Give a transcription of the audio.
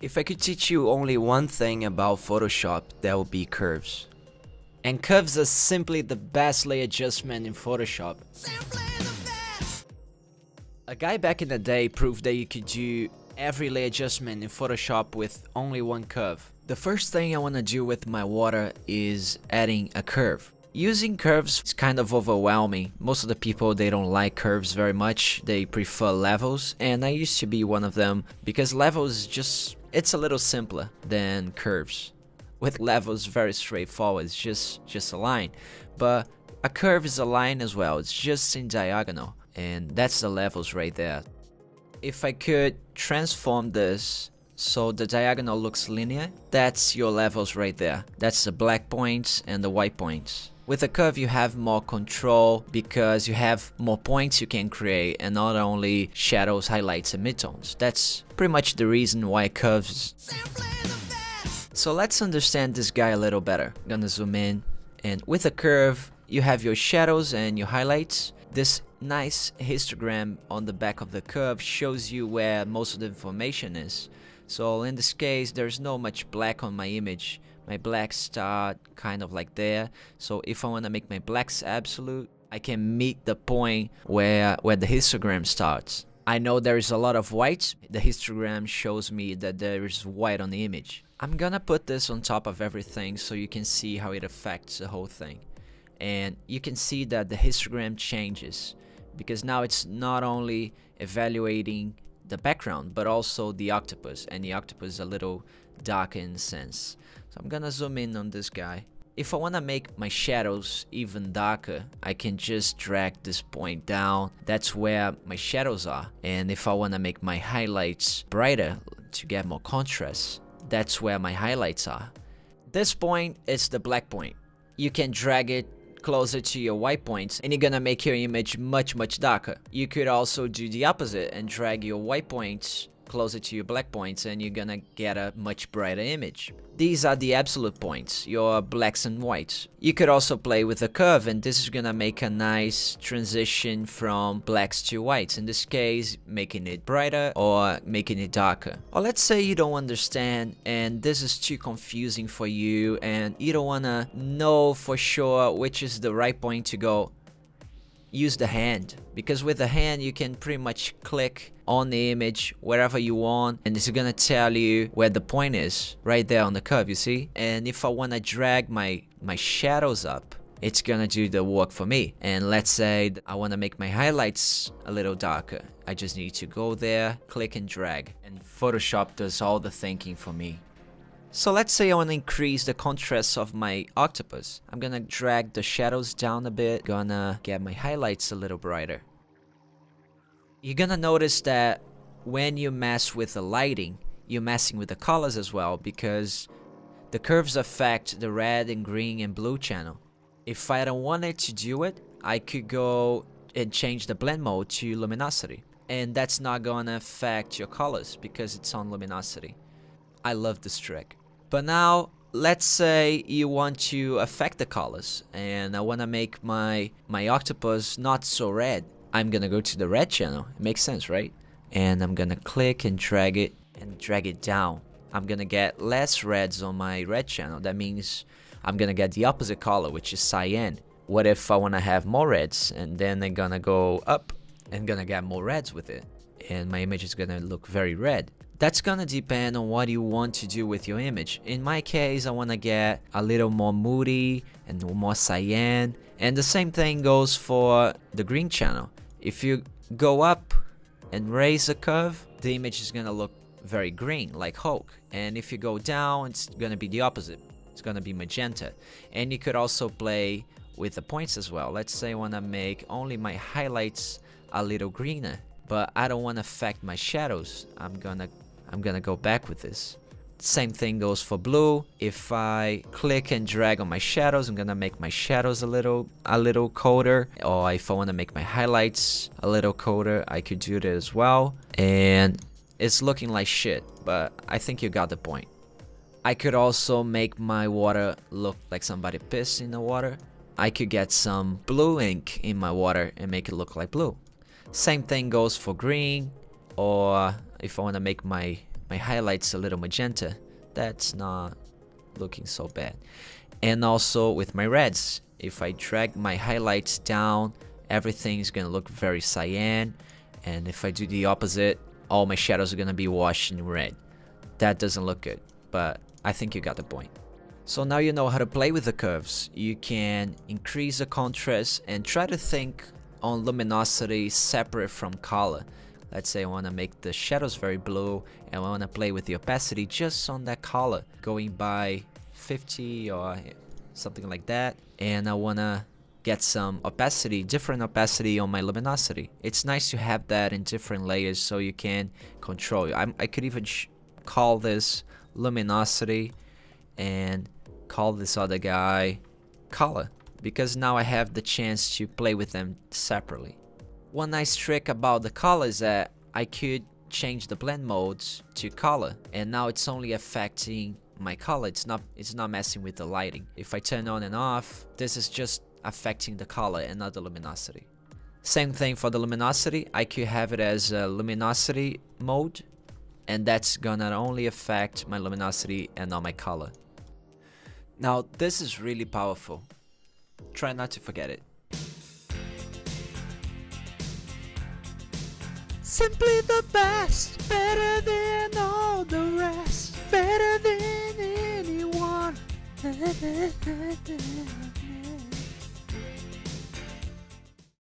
If I could teach you only one thing about Photoshop, that would be curves. And curves are simply the best layer adjustment in Photoshop. A guy back in the day proved that you could do every layer adjustment in Photoshop with only one curve. The first thing I want to do with my water is adding a curve. Using curves is kind of overwhelming. Most of the people, they don't like curves very much. They prefer levels, and I used to be one of them because levels is just, it's a little simpler than curves. With levels, very straightforward, it's just a line. But a curve is a line as well, it's just in diagonal, and that's the levels right there. If I could transform this so the diagonal looks linear, that's your levels right there. That's the black points and the white points. With a curve you have more control because you have more points you can create and not only shadows, highlights and midtones. That's pretty much the reason why curves. So let's understand this guy a little better. I'm gonna zoom in, and with a curve you have your shadows and your highlights. This nice histogram on the back of the curve shows you where most of the information is. So in this case there's no much black on my image. My blacks start kind of like there. So if I want to make my blacks absolute, I can meet the point where the histogram starts. I know there is a lot of white. The histogram shows me that there is white on the image. I'm gonna put this on top of everything so you can see how it affects the whole thing. And you can see that the histogram changes because now it's not only evaluating the background but also the octopus, and the octopus is a little darker in a sense. So I'm gonna zoom in on this guy. If I want to make my shadows even darker, I can just drag this point down. That's where my shadows are. And if I want to make my highlights brighter to get more contrast, that's where my highlights are. This point is the black point. You can drag it closer to your white points and you're gonna make your image much darker. You could also do the opposite and drag your white points closer to your black points and you're gonna get a much brighter image. These are the absolute points, your blacks and whites. You could also play with a curve, and this is gonna make a nice transition from blacks to whites, in this case making it brighter or making it darker. Or let's say you don't understand and this is too confusing for you and you don't wanna know for sure which is the right point to go. Use the hand, because with the hand you can pretty much click on the image wherever you want and it's gonna tell you where the point is right there on the curve, you see. And if I want to drag my shadows up, it's gonna do the work for me. And let's say I want to make my highlights a little darker, I just need to go there, click and drag, and Photoshop does all the thinking for me. So let's say I want to increase the contrast of my octopus. I'm gonna drag the shadows down a bit, gonna get my highlights a little brighter. You're gonna notice that when you mess with the lighting, you're messing with the colors as well, because the curves affect the red and green and blue channel. If I don't want it to do it, I could go and change the blend mode to luminosity, and that's not gonna affect your colors because it's on luminosity. I love this trick. But now, let's say you want to affect the colors, and I want to make my octopus not so red. I'm gonna go to the red channel. It makes sense, right? And I'm gonna click and drag it down. I'm gonna get less reds on my red channel. That means I'm gonna get the opposite color, which is cyan. What if I want to have more reds, and then I'm gonna go up and gonna get more reds with it, and my image is gonna look very red. That's gonna depend on what you want to do with your image. In my case, I wanna get a little more moody and more cyan. And the same thing goes for the green channel. If you go up and raise the curve, the image is gonna look very green, like Hulk. And if you go down, it's gonna be the opposite. It's gonna be magenta. And you could also play with the points as well. Let's say I wanna make only my highlights a little greener, but I don't wanna affect my shadows. I'm gonna go back with this. Same thing goes for blue. If I click and drag on my shadows, I'm gonna make my shadows a little colder. Or if I want to make my highlights a little colder, I could do that as well. And it's looking like shit, but I think you got the point. I could also make my water look like somebody pissed in the water. I could get some blue ink in my water and make it look like blue. Same thing goes for green, or if I want to make my my highlights a little magenta. That's not looking so bad. And also with my reds, if I drag my highlights down, everything's gonna look very cyan. And if I do the opposite, all my shadows are gonna be washed in red. That doesn't look good, but I think you got the point. So now you know how to play with the curves. You can increase the contrast and try to think on luminosity separate from color. Let's say I want to make the shadows very blue and I want to play with the opacity just on that color, going by 50 or something like that. And I want to get some opacity, different opacity on my luminosity. It's nice to have that in different layers so you can control it. I could even call this luminosity and call this other guy color, because now I have the chance to play with them separately. One nice trick about the color is that I could change the blend modes to color, and now it's only affecting my color. It's not messing with the lighting. If I turn on and off, this is just affecting the color and not the luminosity. Same thing for the luminosity. I could have it as a luminosity mode, and that's gonna only affect my luminosity and not my color. Now this is really powerful. Try not to forget it. Simply the best, better than all the rest, better than anyone.